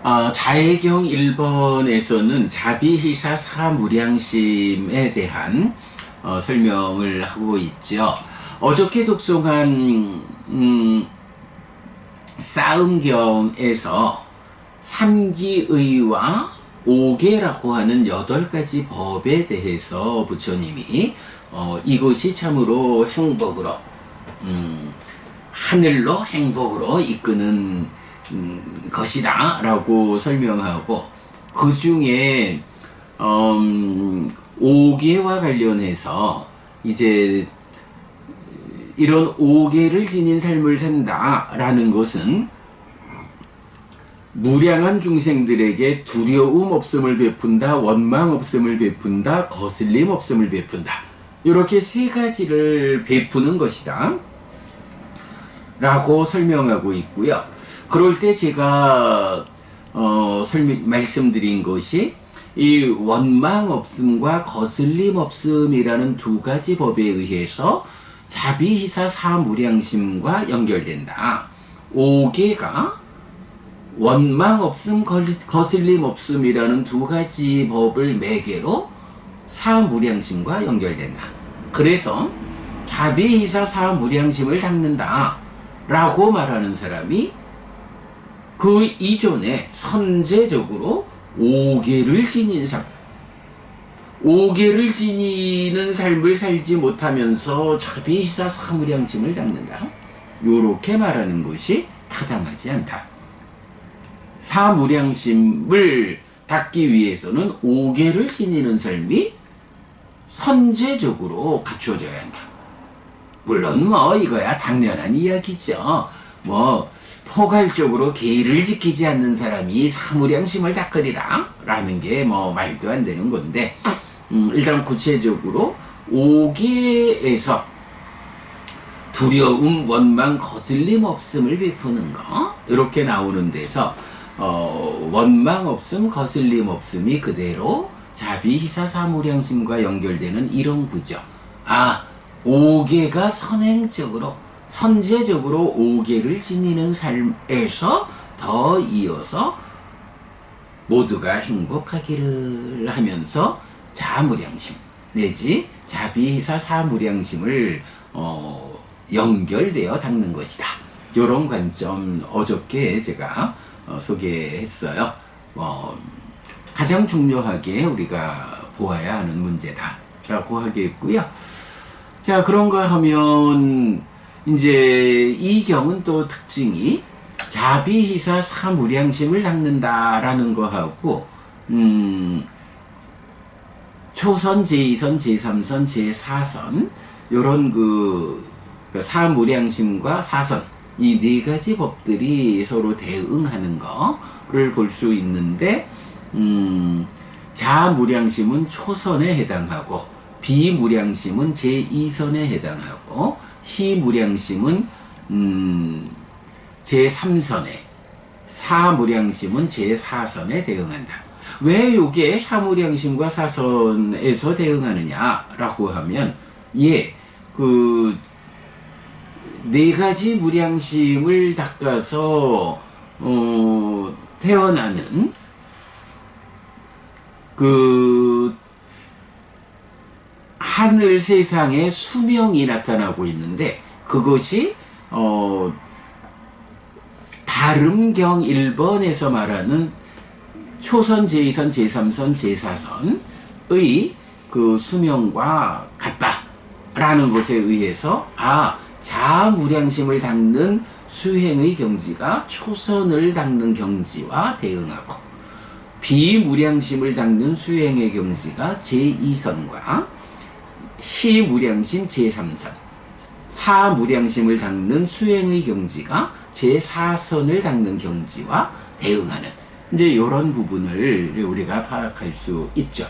자해경 1번에서는 자비희사 사무량심에 대한 설명을 하고 있죠. 어저께 독송한 싸움경에서 삼기의와 오계라고 하는 8가지 법에 대해서 부처님이 이것이 참으로 행복으로 하늘로 행복으로 이끄는 것이다 라고 설명하고, 그 중에 오계와 관련해서 이제 이런 오계를 지닌 삶을 산다 라는 것은 무량한 중생들에게 두려움 없음을 베푼다, 원망 없음을 베푼다, 거슬림 없음을 베푼다, 이렇게 3가지를 베푸는 것이다 라고 설명하고 있고요. 그럴 때 제가 말씀드린 것이 이 원망 없음과 거슬림 없음이라는 2가지 법에 의해서 자비희사 사무량심과 연결된다. 오계가 원망 없음, 거슬림 없음이라는 2가지 법을 매개로 사무량심과 연결된다. 그래서 자비희사 사무량심을 닦는다 라고 말하는 사람이 그 이전에 선제적으로 오계를 지닌 삶, 오계를 지니는 삶을 살지 못하면서 자비희사 사무량심을 닦는다, 요렇게 말하는 것이 타당하지 않다. 사무량심을 닦기 위해서는 오계를 지니는 삶이 선제적으로 갖춰져야 한다. 물론 이거야 당연한 이야기죠. 포괄적으로 계를 지키지 않는 사람이 사무량심을 닦으리라 라는 게 말도 안 되는 건데, 일단 구체적으로 오계에서 두려움, 원망, 거슬림 없음을 베푸는 거, 이렇게 나오는 데서 원망 없음, 거슬림 없음이 그대로 자비희사 사무량심과 연결되는 이런 구조. 오계가 선제적으로 오계를 지니는 삶에서 더 이어서 모두가 행복하기를 하면서 자무량심 내지 자비희사 사무량심을 연결되어 닦는 것이다. 이런 관점 어저께 제가 소개했어요. 가장 중요하게 우리가 보아야 하는 문제다 라고 하겠고요. 자, 그런가 하면 이제 이 경은 또 특징이 자비희사 사무량심을 닦는다 라는 거하고 초선, 제2선, 제3선, 제4선 요런 그 사무량심과 사선, 이 4가지 법들이 서로 대응하는 거를 볼 수 있는데, 자무량심은 초선에 해당하고 비무량심은 제2선에 해당하고 희무량심은 제3선에, 사무량심은 제4선에 대응한다. 왜 이게 사무량심과 사선에서 대응하느냐라고 하면, 그 4가지 무량심을 닦아서 태어나는 그 하늘 세상에 수명이 나타나고 있는데, 그것이 다름경 1번에서 말하는 초선, 제2선, 제3선, 제4선의 그 수명과 같다라는 것에 의해서 자무량심을 닦는 수행의 경지가 초선을 닦는 경지와 대응하고, 비무량심을 닦는 수행의 경지가 제2선과 희무량심 제3선, 사무량심을 닦는 수행의 경지가 제4선을 닦는 경지와 대응하는, 이제 이런 부분을 우리가 파악할 수 있죠.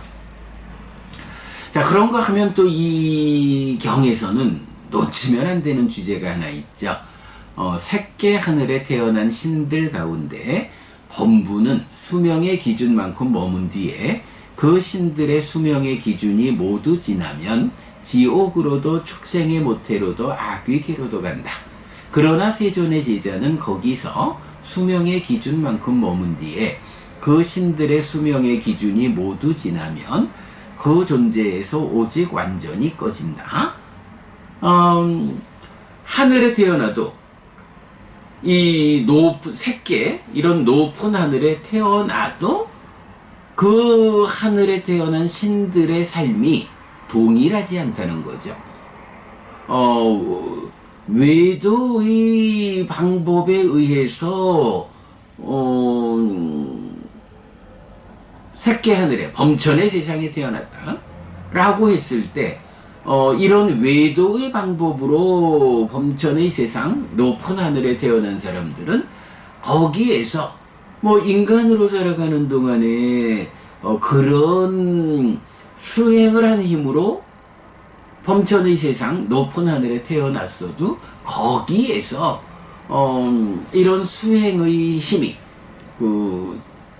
자, 그런가 하면 또 이 경에서는 놓치면 안 되는 주제가 하나 있죠. 새끼 하늘에 태어난 신들 가운데 범부는 수명의 기준만큼 머문 뒤에 그 신들의 수명의 기준이 모두 지나면 지옥으로도 축생의 모태로도 악귀계로도 간다. 그러나 세존의 제자는 거기서 수명의 기준만큼 머문 뒤에 그 신들의 수명의 기준이 모두 지나면 그 존재에서 오직 완전히 꺼진다. 하늘에 태어나도 이 높은 새끼 이런 높은 하늘에 태어나도 그 하늘에 태어난 신들의 삶이 동일하지 않다는 거죠. 외도의 방법에 의해서 새끼 하늘에 범천의 세상에 태어났다 라고 했을 때 이런 외도의 방법으로 범천의 세상 높은 하늘에 태어난 사람들은 거기에서 뭐 인간으로 살아가는 동안에 그런 수행을 한 힘으로 범천의 세상 높은 하늘에 태어났어도 거기에서 이런 수행의 힘이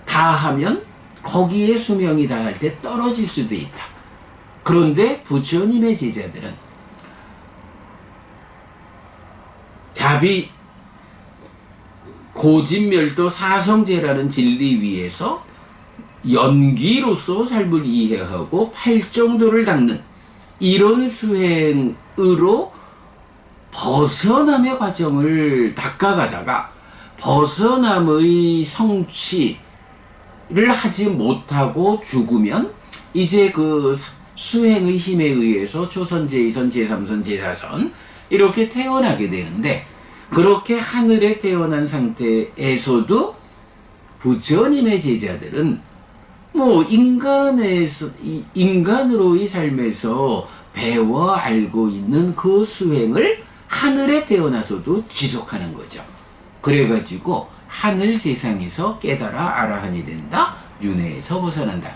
다하면 거기에 수명이 다할 때 떨어질 수도 있다. 그런데 부처님의 제자들은 자비 고진멸도 사성제라는 진리 위에서 연기로서 삶을 이해하고 팔정도를 닦는 이런 수행으로 벗어남의 과정을 닦아가다가 벗어남의 성취를 하지 못하고 죽으면 이제 그 수행의 힘에 의해서 초선, 제2선, 제3선, 제4선 이렇게 태어나게 되는데, 그렇게 하늘에 태어난 상태에서도 부처님의 제자들은 뭐 인간으로의 삶에서 배워 알고 있는 그 수행을 하늘에 태어나서도 지속하는 거죠. 그래가지고 하늘 세상에서 깨달아 아라한이 된다, 윤회에서 벗어난다.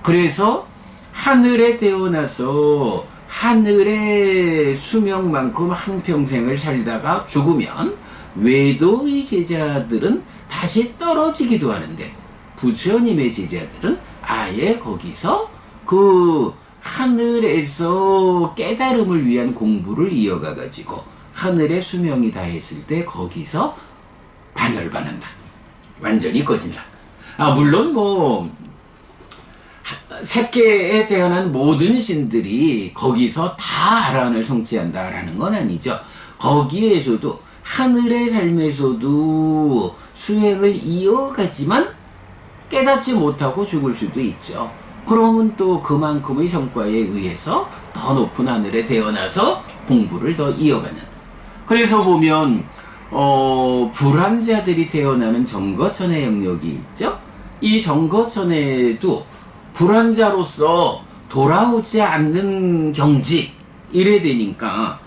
그래서 하늘에 태어나서 하늘의 수명만큼 한평생을 살다가 죽으면 외도의 제자들은 다시 떨어지기도 하는데, 부처님의 제자들은 아예 거기서 그 하늘에서 깨달음을 위한 공부를 이어가 가지고 하늘의 수명이 다했을 때 거기서 반열반한다. 완전히 꺼진다. 물론 뭐 새끼에 태어난 모든 신들이 거기서 다 아라한을 성취한다라는 건 아니죠. 거기에서도 하늘의 삶에서도 수행을 이어가지만 깨닫지 못하고 죽을 수도 있죠. 그러면 또 그만큼의 성과에 의해서 더 높은 하늘에 태어나서 공부를 더 이어가는. 그래서 보면 불환자들이 태어나는 정거천의 영역이 있죠. 이 정거천에도 불환자로서 돌아오지 않는 경지 이래 되니까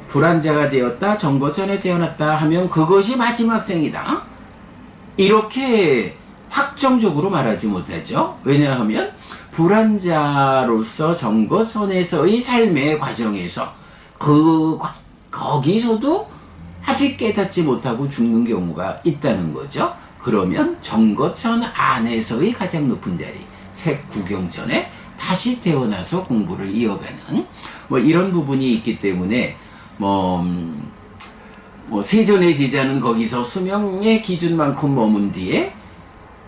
불환자가 되었다, 정거천에 태어났다 하면 그것이 마지막 생이다, 이렇게 확정적으로 말하지 못하죠. 왜냐하면 불환자로서 정거천에서의 삶의 과정에서 거기서도 아직 깨닫지 못하고 죽는 경우가 있다는 거죠. 그러면 정거천 안에서의 가장 높은 자리, 색구경천에 다시 태어나서 공부를 이어가는 뭐 이런 부분이 있기 때문에 세존의 제자는 거기서 수명의 기준만큼 머문 뒤에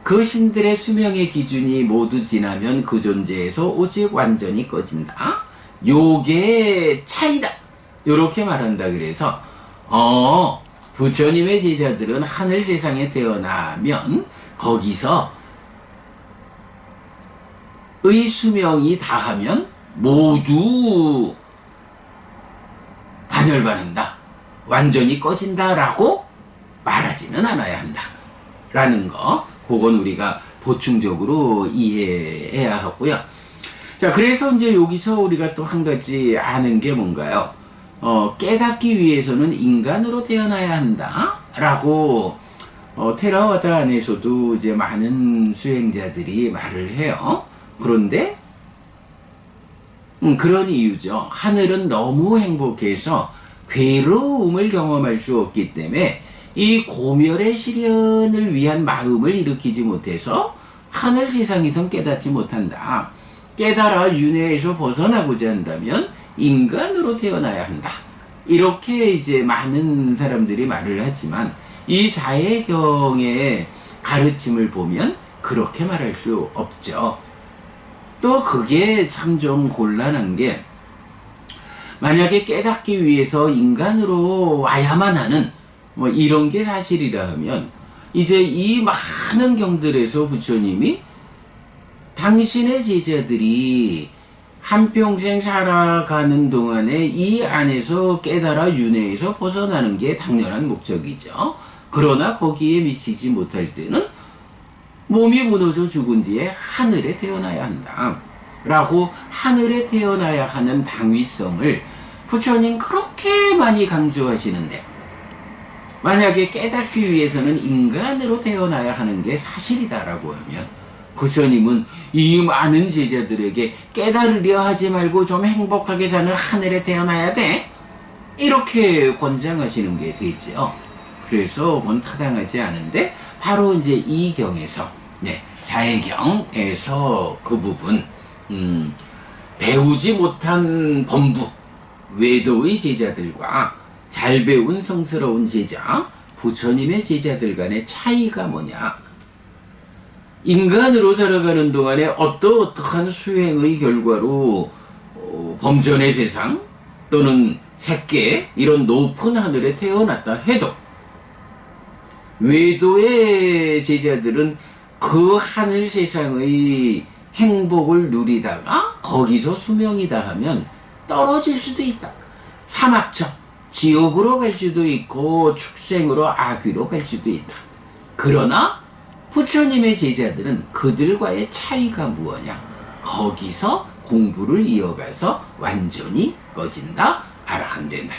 그 신들의 수명의 기준이 모두 지나면 그 존재에서 오직 완전히 꺼진다. 요게 차이다. 요렇게 말한다. 그래서 부처님의 제자들은 하늘 세상에 태어나면 거기서 의 수명이 다하면 모두 반열반한다, 완전히 꺼진다라고 말하지는 않아야 한다 라는 거, 그건 우리가 보충적으로 이해해야 하고요. 자, 그래서 이제 여기서 우리가 또 한 가지 아는 게 뭔가요? 깨닫기 위해서는 인간으로 태어나야 한다 라고 테라와다 안에서도 이제 많은 수행자들이 말을 해요. 그런데 그런 이유죠. 하늘은 너무 행복해서 괴로움을 경험할 수 없기 때문에 이 고멸의 시련을 위한 마음을 일으키지 못해서 하늘 세상에선 깨닫지 못한다. 깨달아 윤회에서 벗어나고자 한다면 인간으로 태어나야 한다. 이렇게 이제 많은 사람들이 말을 하지만 이 자해경의 가르침을 보면 그렇게 말할 수 없죠. 또 그게 참 좀 곤란한 게, 만약에 깨닫기 위해서 인간으로 와야만 하는 뭐 이런 게 사실이라 하면, 이제 이 많은 경들에서 부처님이 당신의 제자들이 한평생 살아가는 동안에 이 안에서 깨달아 윤회에서 벗어나는 게 당연한 목적이죠. 그러나 거기에 미치지 못할 때는 몸이 무너져 죽은 뒤에 하늘에 태어나야 한다 라고, 하늘에 태어나야 하는 당위성을 부처님 그렇게 많이 강조하시는데, 만약에 깨닫기 위해서는 인간으로 태어나야 하는 게 사실이다라고 하면, 부처님은 이 많은 제자들에게 깨달으려 하지 말고 좀 행복하게 사는 하늘에 태어나야 돼, 이렇게 권장하시는 게 되죠. 그래서 그건 타당하지 않은데, 바로 이제 이 경에서, 자해경에서 그 부분, 배우지 못한 범부, 외도의 제자들과 잘 배운 성스러운 제자, 부처님의 제자들 간의 차이가 뭐냐. 인간으로 살아가는 동안에 어떠한 수행의 결과로 범전의 세상 또는 색계 이런 높은 하늘에 태어났다 해도, 외도의 제자들은 그 하늘 세상의 행복을 누리다가 거기서 수명이다 하면 떨어질 수도 있다. 사막적 지옥으로 갈 수도 있고 축생으로 악귀로 갈 수도 있다. 그러나 부처님의 제자들은 그들과의 차이가 무엇냐? 거기서 공부를 이어가서 완전히 꺼진다, 아라한된다.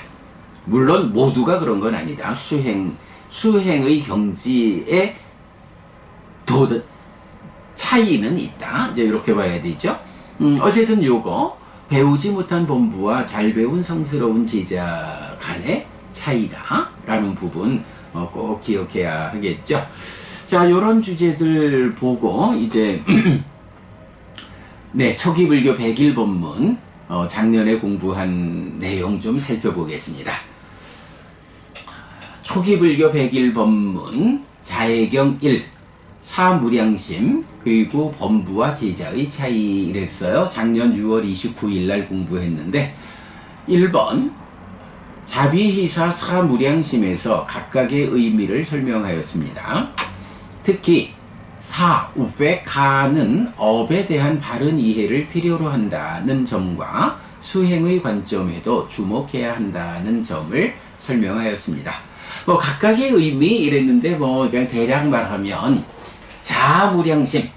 물론 모두가 그런 건 아니다. 수행의 경지에 차이는 있다. 이제 이렇게 봐야 되죠. 어쨌든 요거 배우지 못한 범부와 잘 배운 성스러운 제자 간의 차이다 라는 부분 꼭 기억해야 하겠죠. 자, 요런 주제들 보고 이제 초기 불교 100일 법문 작년에 공부한 내용 좀 살펴보겠습니다. 초기 불교 100일 법문 자해경 1, 사무량심, 그리고 범부와 제자의 차이 이랬어요. 작년 6월 29일 날 공부했는데, 1번 자비희사 사무량심에서 각각의 의미를 설명하였습니다. 특히 사, 우페, 가는 업에 대한 바른 이해를 필요로 한다는 점과 수행의 관점에도 주목해야 한다는 점을 설명하였습니다. 각각의 의미 이랬는데 그냥 대략 말하면 자무량심,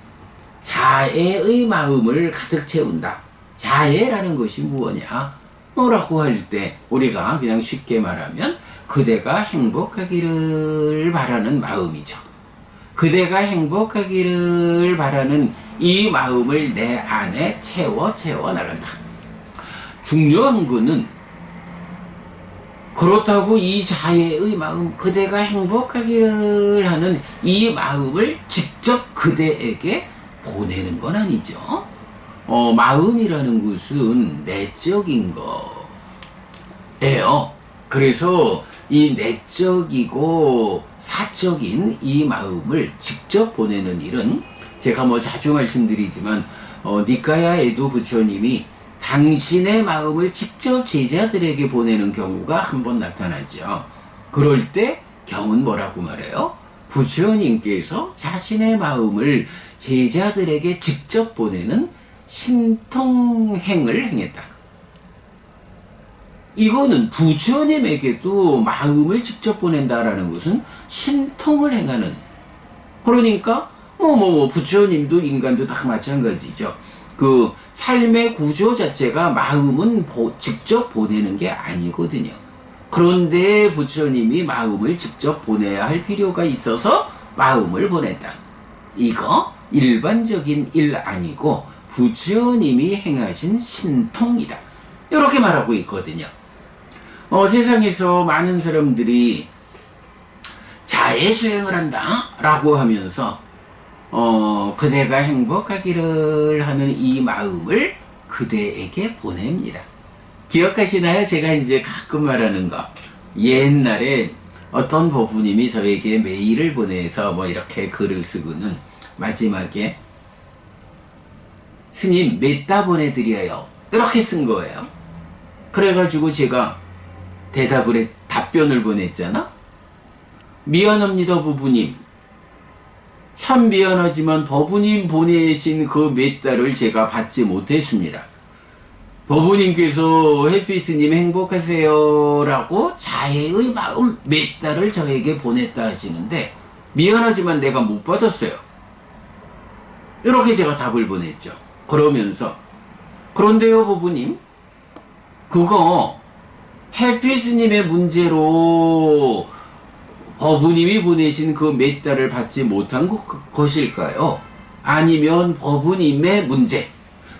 자애의 마음을 가득 채운다. 자애라는 것이 무엇냐? 뭐라고 할 때 우리가 그냥 쉽게 말하면 그대가 행복하기를 바라는 마음이죠. 그대가 행복하기를 바라는 이 마음을 내 안에 채워 나간다. 중요한 거는 그렇다고 이 자애의 마음, 그대가 행복하기를 하는 이 마음을 직접 그대에게 보내는 건 아니죠. 마음이라는 것은 내적인 거예요. 그래서 이 내적이고 사적인 이 마음을 직접 보내는 일은, 제가 자주 말씀드리지만 니카야에도 부처님이 당신의 마음을 직접 제자들에게 보내는 경우가 한 번 나타나죠. 그럴 때 경은 뭐라고 말해요? 부처님께서 자신의 마음을 제자들에게 직접 보내는 신통행을 행했다. 이거는 부처님에게도 마음을 직접 보낸다라는 것은 신통을 행하는, 그러니까 부처님도 인간도 다 마찬가지죠. 그 삶의 구조 자체가 마음은 직접 보내는 게 아니거든요. 그런데 부처님이 마음을 직접 보내야 할 필요가 있어서 마음을 보냈다. 이거 일반적인 일 아니고 부처님이 행하신 신통이다. 이렇게 말하고 있거든요. 세상에서 많은 사람들이 자애 수행을 한다 라고 하면서 그대가 행복하기를 하는 이 마음을 그대에게 보냅니다. 기억하시나요? 제가 이제 가끔 말하는 거. 옛날에 어떤 법부님이 저에게 메일을 보내서 뭐 이렇게 글을 쓰고는 마지막에 스님 메따 보내드려요 이렇게 쓴 거예요. 그래가지고 제가 답변을 보냈잖아. 미안합니다 부부님, 참 미안하지만 법부님 보내신 그 메따를 제가 받지 못했습니다. 법부님께서 해피스님 행복하세요 라고 자애의 마음 메따를 저에게 보냈다 하시는데 미안하지만 내가 못 받았어요. 이렇게 제가 답을 보냈죠. 그러면서 그런데요 법부님, 그거 해피스님의 문제로 법부님이 보내신 그 메따를 받지 못한 것일까요? 아니면 법부님의 문제,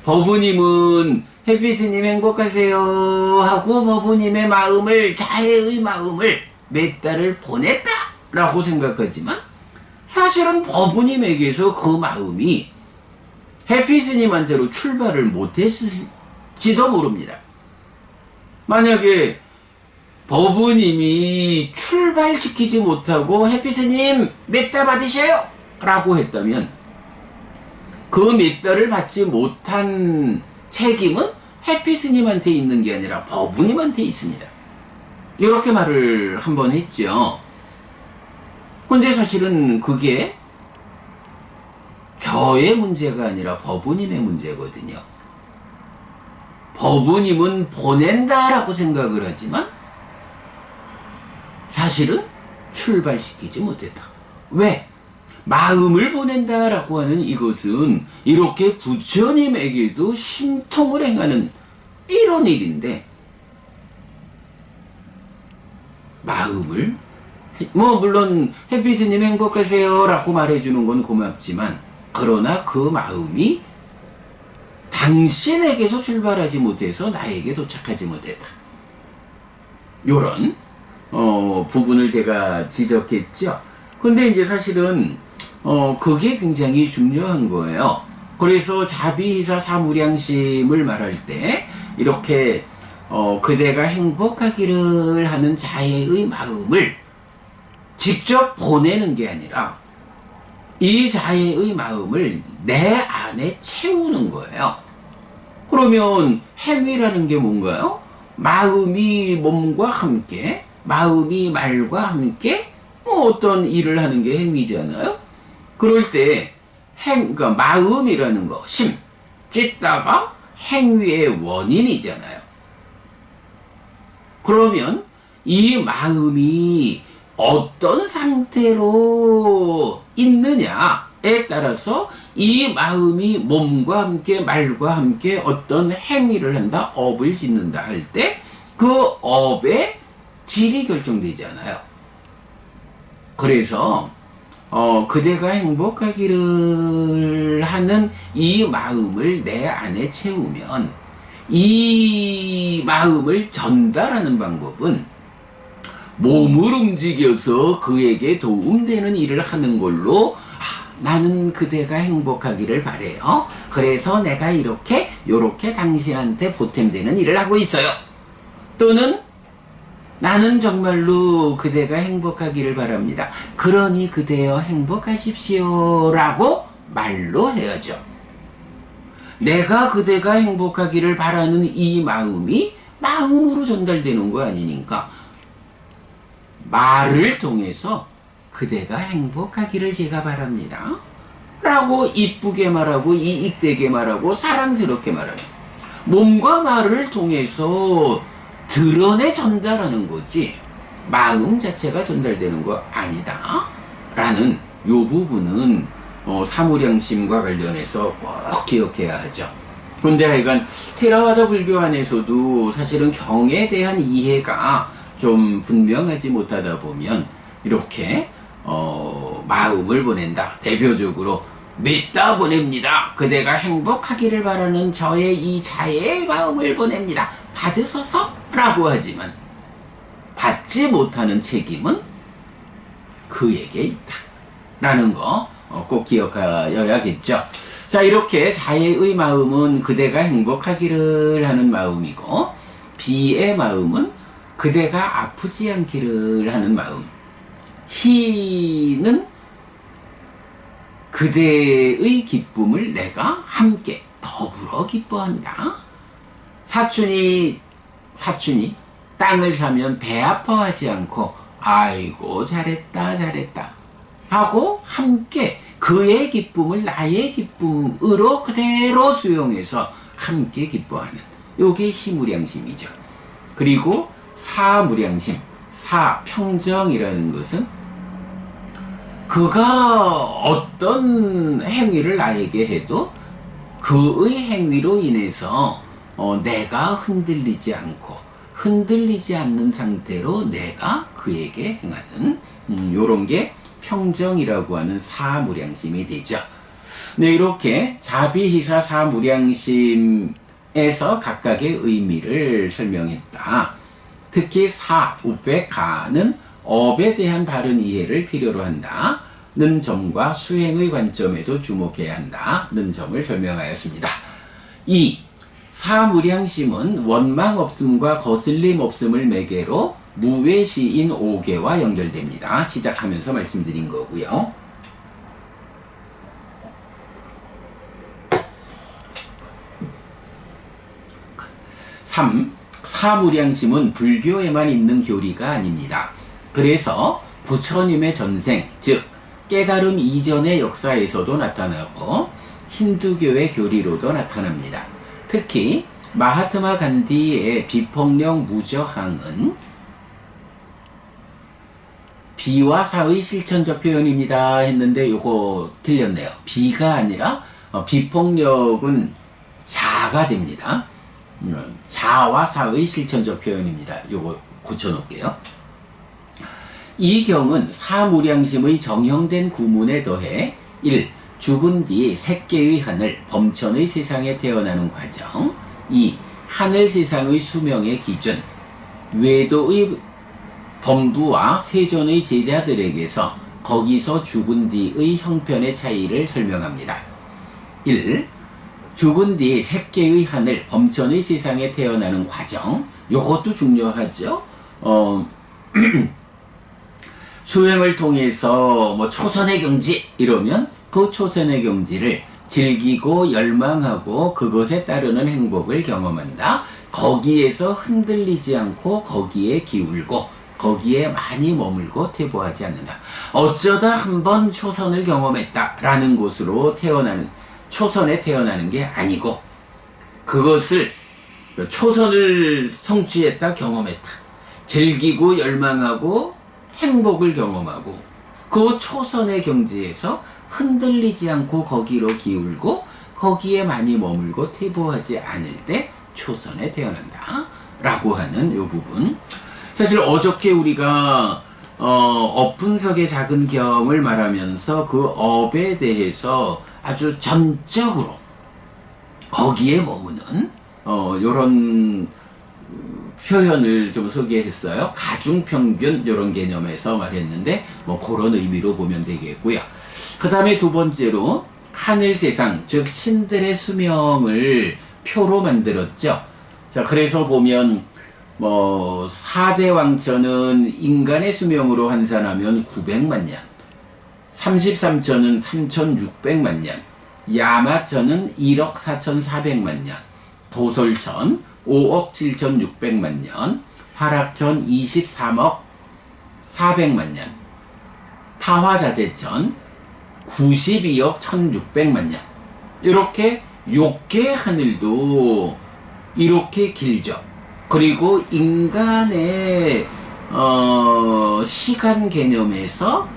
법부님은 해피스님 행복하세요 하고 법부님의 마음을, 자애의 마음을 메따를 보냈다 라고 생각하지만 사실은 법부님에게서 그 마음이 해피스님한테로 출발을 못했을지도 모릅니다. 만약에 법부님이 출발시키지 못하고 해피스님 메따 받으셔요 라고 했다면 그 메따를 받지 못한 책임은 해피스님한테 있는 게 아니라 법부님한테 있습니다. 이렇게 말을 한번 했죠. 근데 사실은 그게 저의 문제가 아니라 법부님의 문제거든요. 법부님은 보낸다라고 생각을 하지만 사실은 출발시키지 못했다. 왜? 마음을 보낸다라고 하는 이것은 이렇게 부처님에게도 심통을 행하는 이런 일인데, 마음을 물론 해피스님 행복하세요 라고 말해주는 건 고맙지만 그러나 그 마음이 당신에게서 출발하지 못해서 나에게 도착하지 못했다. 요런 부분을 제가 지적했죠. 근데 이제 사실은 그게 굉장히 중요한 거예요. 그래서 자비희사 사무량심을 말할 때 이렇게 그대가 행복하기를 하는 자애의 마음을 직접 보내는 게 아니라 이 자애의 마음을 내 안에 채우는 거예요. 그러면 행위라는 게 뭔가요? 마음이 몸과 함께, 마음이 말과 함께 어떤 일을 하는 게 행위잖아요. 그럴 때 그러니까 마음이라는 거, 심, 찢다가 행위의 원인이잖아요. 그러면 이 마음이 어떤 상태로 있느냐에 따라서 이 마음이 몸과 함께 말과 함께 어떤 행위를 한다, 업을 짓는다 할 때 그 업의 질이 결정되잖아요. 그래서 그대가 행복하기를 하는 이 마음을 내 안에 채우면 이 마음을 전달하는 방법은 몸을 움직여서 그에게 도움되는 일을 하는 걸로, 나는 그대가 행복하기를 바래요. 그래서 내가 요렇게 당신한테 보탬되는 일을 하고 있어요. 또는 나는 정말로 그대가 행복하기를 바랍니다. 그러니 그대여 행복하십시오 라고 말로 해야죠. 내가 그대가 행복하기를 바라는 이 마음이 마음으로 전달되는 거 아니니까 말을 통해서 그대가 행복하기를 제가 바랍니다 라고 이쁘게 말하고 이익되게 말하고 사랑스럽게 말하는, 몸과 말을 통해서 드러내 전달하는 거지 마음 자체가 전달되는 거 아니다 라는 요 부분은 사무량심과 관련해서 꼭 기억해야 하죠. 그런데 하여간 테라와다 불교 안에서도 사실은 경에 대한 이해가 좀 분명하지 못하다 보면 이렇게 마음을 보낸다, 대표적으로 메따 보냅니다, 그대가 행복하기를 바라는 저의 이 자애의 마음을 보냅니다, 받으소서 라고 하지만 받지 못하는 책임은 그에게 있다 라는 거 꼭 기억하여야겠죠. 자, 이렇게 자애의 마음은 그대가 행복하기를 하는 마음이고, 비의 마음은 그대가 아프지 않기를 하는 마음, 희는 그대의 기쁨을 내가 함께 더불어 기뻐한다. 사촌이 땅을 사면 배 아파하지 않고 아이고 잘했다 하고 함께 그의 기쁨을 나의 기쁨으로 그대로 수용해서 함께 기뻐하는 요게 희무량심이죠. 그리고 사무량심, 사평정이라는 것은 그가 어떤 행위를 나에게 해도 그의 행위로 인해서 내가 흔들리지 않고 흔들리지 않는 상태로 내가 그에게 행하는 요런 게 평정이라고 하는 사무량심이 되죠. 네, 이렇게 자비희사 사무량심에서 각각의 의미를 설명했다. 특히 우페카는 업에 대한 바른 이해를 필요로 한다는 점과 수행의 관점에도 주목해야 한다는 점을 설명하였습니다. 2. 사무량심은 원망 없음과 거슬림 없음을 매개로 무외시인 5개와 연결됩니다. 시작하면서 말씀드린 거고요. 3. 사무량심은 불교에만 있는 교리가 아닙니다. 그래서 부처님의 전생, 즉 깨달음 이전의 역사에서도 나타나고 힌두교의 교리로도 나타납니다. 특히 마하트마 간디의 비폭력 무저항은 비와 사의 실천적 표현입니다 했는데 요거 틀렸네요. 비가 아니라 비폭력은 자가 됩니다. 자와 사의 실천적 표현입니다. 요거 고쳐놓을게요. 이 경은 사무량심의 정형된 구문에 더해 1. 죽은 뒤 색계의 하늘, 범천의 세상에 태어나는 과정. 2. 하늘 세상의 수명의 기준. 외도의 범부와 세존의 제자들에게서 거기서 죽은 뒤의 형편의 차이를 설명합니다. 1. 죽은 뒤 색계의 하늘, 범천의 세상에 태어나는 과정. 요것도 중요하죠. 수행을 통해서 뭐 초선의 경지 이러면 그 초선의 경지를 즐기고 열망하고 그것에 따르는 행복을 경험한다. 거기에서 흔들리지 않고 거기에 기울고 거기에 많이 머물고 퇴보하지 않는다. 어쩌다 한번 초선을 경험했다라는 곳으로 초선에 태어나는 게 아니고 그것을 초선을 성취했다, 경험했다. 즐기고 열망하고 행복을 경험하고 그 초선의 경지에서 흔들리지 않고 거기로 기울고 거기에 많이 머물고 퇴보하지 않을 때 초선에 태어난다 라고 하는 이 부분. 사실 어저께 우리가 업분석의 작은 경을 말하면서 그 업에 대해서 아주 전적으로 거기에 머무는 요런 표현을 좀 소개했어요. 가중평균 이런 개념에서 말했는데 뭐 그런 의미로 보면 되겠고요. 그 다음에 두 번째로 하늘세상, 즉 신들의 수명을 표로 만들었죠. 자, 그래서 보면 뭐 4대 왕처는 인간의 수명으로 환산하면 900만 년, 33처는 3600만 년, 야마처는 1억 4400만 년, 도솔천 5억 7600만 년, 화락천 23억 400만 년, 타화자재천 92억 1600만 년. 이렇게 6개 하늘도 이렇게 길죠. 그리고 인간의 시간 개념에서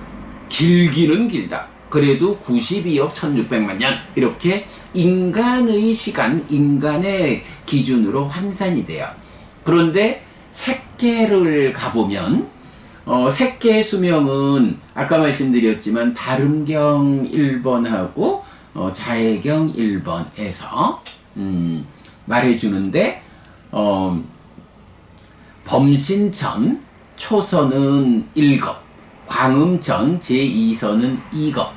길기는 길다. 그래도 92억 1600만 년 이렇게 인간의 시간, 인간의 기준으로 환산이 돼요. 그런데 색계를 가보면 색계의 수명은 아까 말씀드렸지만 다름경 1번하고 자해경 1번에서 말해주는데 범신천 초선은 1겁, 광음천 제2선은 2겁,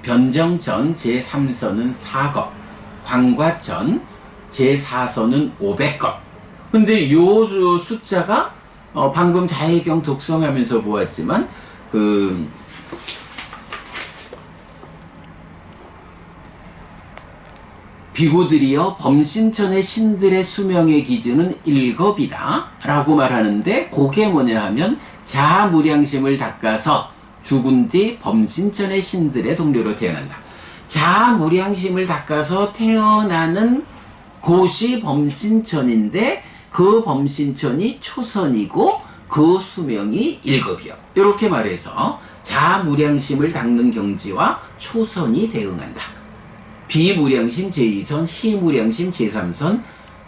변정천 제3선은 4겁, 황과천 제4선은 500겁. 근데 요 숫자가 방금 자해경 독성하면서 보았지만 그 비구들이여 범신천의 신들의 수명의 기준은 1급이다 라고 말하는데, 그게 뭐냐 하면 자아무량심을 닦아서 죽은 뒤 범신천의 신들의 동료로 태어난다. 자아무량심을 닦아서 태어나는 곳이 범신천인데, 그 범신천이 초선이고 그 수명이 1급이요. 이렇게 말해서 자아무량심을 닦는 경지와 초선이 대응한다. 비무량심 제2선, 희무량심 제3선,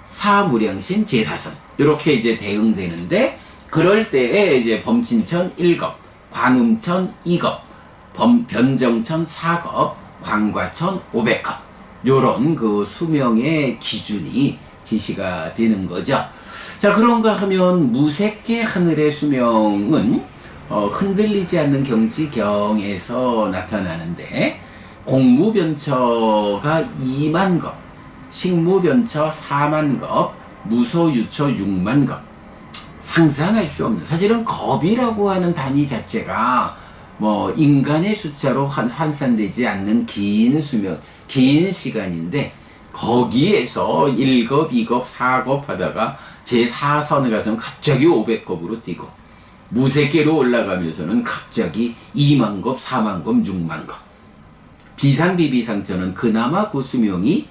사무량심 제4선. 이렇게 이제 대응되는데, 그럴 때에 이제 범신천 1급, 광음천 2급, 변정천 4급, 광과천 500급. 요런 그 수명의 기준이 지시가 되는 거죠. 자, 그런가 하면 무색계 하늘의 수명은 흔들리지 않는 경지경에서 나타나는데, 공무변처가 2만급, 식무변처 4만급, 무소유처 6만급. 상상할 수 없는, 사실은 겁이라고 하는 단위 자체가 뭐 인간의 숫자로 환산되지 않는 긴 수명, 긴 시간인데, 거기에서 1급, 2급, 4급 하다가 제4선에 가서는 갑자기 500급으로 뛰고, 무색계로 올라가면서는 갑자기 2만급, 4만급, 6만급. 비상비비상처는 그나마 그 수명이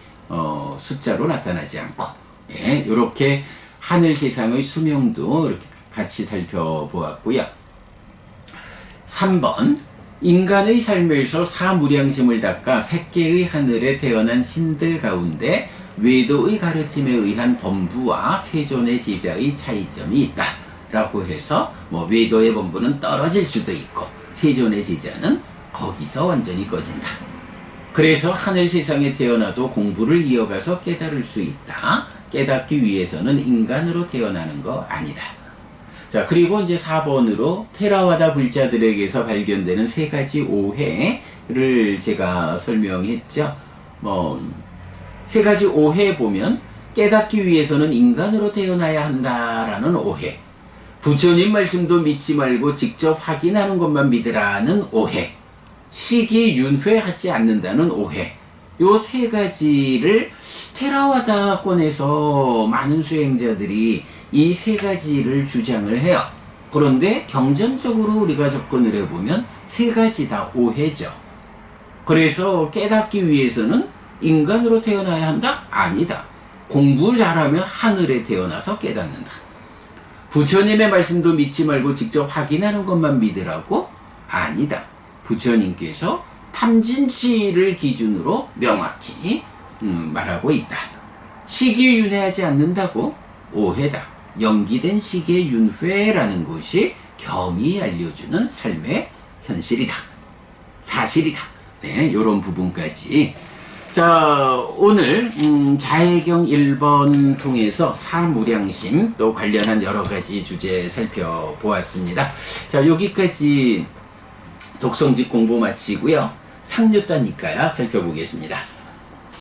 숫자로 나타나지 않고, 예, 이렇게 하늘 세상의 수명도 이렇게 같이 살펴보았고요. 3번, 인간의 삶에서 사무량심을 닦아 색계의 하늘에 태어난 신들 가운데 외도의 가르침에 의한 범부와 세존의 제자의 차이점이 있다 라고 해서, 뭐 외도의 범부는 떨어질 수도 있고 세존의 제자는 거기서 완전히 꺼진다. 그래서 하늘 세상에 태어나도 공부를 이어가서 깨달을 수 있다. 깨닫기 위해서는 인간으로 태어나는 거 아니다. 자, 그리고 이제 4번으로 테라와다 불자들에게서 발견되는 세 가지 오해를 제가 설명했죠. 세 가지 오해 보면, 깨닫기 위해서는 인간으로 태어나야 한다라는 오해, 부처님 말씀도 믿지 말고 직접 확인하는 것만 믿으라는 오해, 시기윤회하지 않는다는 오해, 요 세 가지를 테라와다권에서 많은 수행자들이 이 세 가지를 주장을 해요. 그런데 경전적으로 우리가 접근을 해보면 세 가지 다 오해죠. 그래서 깨닫기 위해서는 인간으로 태어나야 한다? 아니다. 공부 잘하면 하늘에 태어나서 깨닫는다. 부처님의 말씀도 믿지 말고 직접 확인하는 것만 믿으라고? 아니다. 부처님께서 탐진치를 기준으로 명확히 말하고 있다. 시기윤회하지 않는다고? 오해다. 연기된 시기윤회라는 것이 경이 알려주는 삶의 현실이다. 사실이다. 네, 요런 부분까지. 자, 오늘 자해경 1번 통해서 사무량심 또 관련한 여러가지 주제 살펴보았습니다. 자, 여기까지 독성집 공부 마치고요. 상류단 이과야 살펴보겠습니다.